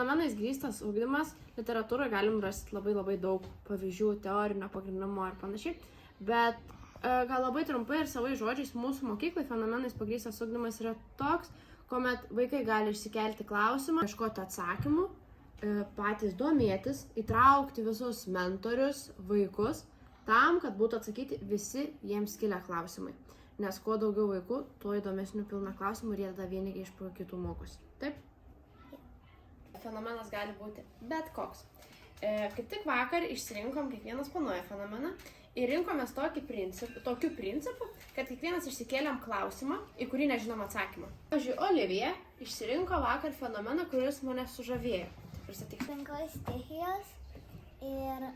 fenomenais grįstas ugdymas, literatūroje galim rasti labai daug pavyzdžių, teorinio pagrindimo ir panašiai, bet gal labai trumpai ir savais žodžiais mūsų mokyklai fenomenais pagrįstas ugdymas yra toks, kuomet vaikai gali išsikelti klausimą, ieškoti atsakymų, patys domėtis, įtraukti visus mentorius, vaikus, tam, kad būtų atsakyti visi jiems kilę klausimai. Nes kuo daugiau vaikų, tuo įdomesnių pilna klausimų ir jie tada vieni iš kitų mokosi. Taip? Fenomenas gali būti bet koks. Kaip tik vakar išsirinkom kiekvienas po naują fenomeną ir rinkomės tokiu principu, kad kiekvienas išsikėlėm klausimą, į kurį nežinom atsakymą. Pavyzdžiui, Olivija išsirinko vakar fenomeną, kuris mane sužavėjo. Pristatyk. Išsirinkau stichijos ir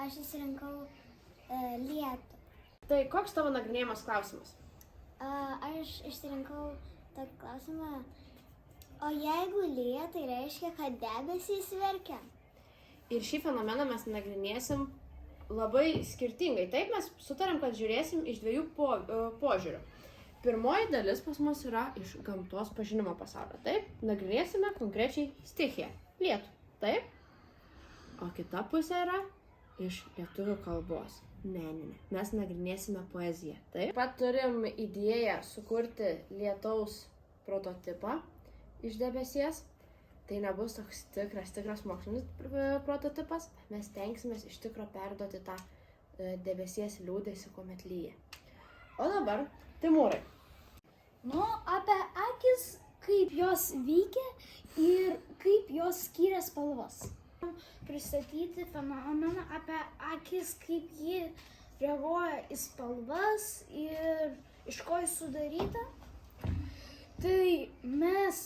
aš išsirinkau lietų. Tai koks tavo nagrinėjimas klausimas? Aš išsirinkau tokį klausimą, o jeigu lyja, tai reiškia, kad debesys verkia. Ir šį fenomeną mes nagrinėsim labai skirtingai. Taip, mes sutarėm, kad žiūrėsim iš dviejų požiūrių. Pirmoji dalis pas mus yra iš gamtos pažinimo pasaulio. Taip, nagrinėsime konkrečiai stichiją, lietų. Taip. O kita pusė yra iš lietuvių kalbos. Ne. Mes nagrinėsime poeziją. Taip pat turim idėją sukurti lietaus prototipą iš debesies. Tai nebus toks tikras mokslinis prototipas. Mes tenksimės iš tikro perduoti tą debesies liūdesį, kuomet lyja. O dabar, Timūrai. Apie akis, kaip jos veikia ir kaip jos skyrė spalvas. Pristatyti fenomeną apie akis, kaip ji reaguoja į spalvas ir iš ko jis sudaryta. Tai mes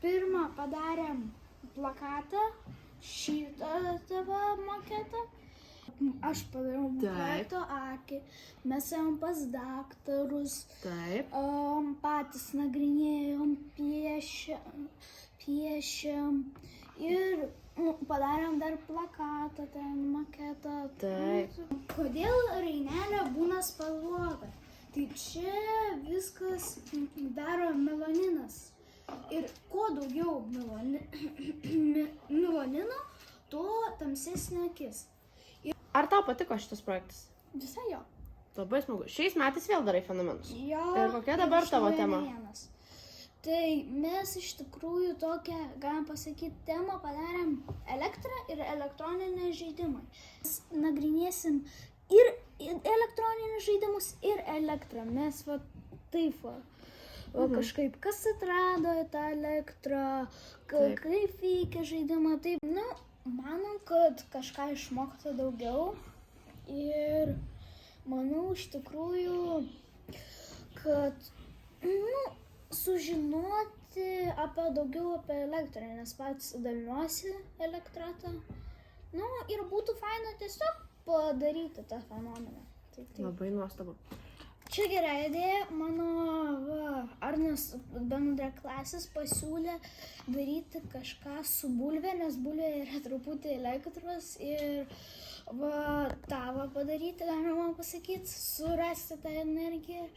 pirmą padarėm plakatą, šitą tavo maketą. Aš padariau maketo akį, mes ėjom pas daktarus, patys nagrinėjom, piešėm ir padarėm dar plakatą, ten maketą. Kodėl rainelė būna spalvota? Tai čia viskas daro melaninas. Ir kuo daugiau melanino, tuo tamsesnė akis. Ar tau patiko šitas projektas? Visai jo. Labai smagu. Šiais metais vėl darai fenomenus. Jo. Ir kokia dabar tavo tema? Tai mes iš tikrųjų tokią, galim pasakyti, temą padarėm elektrą ir elektroninį žaidimą. Mes nagrinėsim ir elektroninius žaidimus, ir elektrą. Mes taip kažkaip, kas atrado tą elektrą, kaip veikia žaidimą. Taip, manom, kad kažką išmokta daugiau ir manau iš tikrųjų, kad sužinoti daugiau apie elektrą, nes pats domiuosi elektrą. Ir būtų faina tiesiog padaryti tą fenomeną. Labai nuostabu. Čia gera idėja, mano Arnas bendraklasis pasiūlė daryti kažką su bulve, nes bulvė yra truputį elektros ir tą padaryti, galima pasakyti, surasti tą energiją.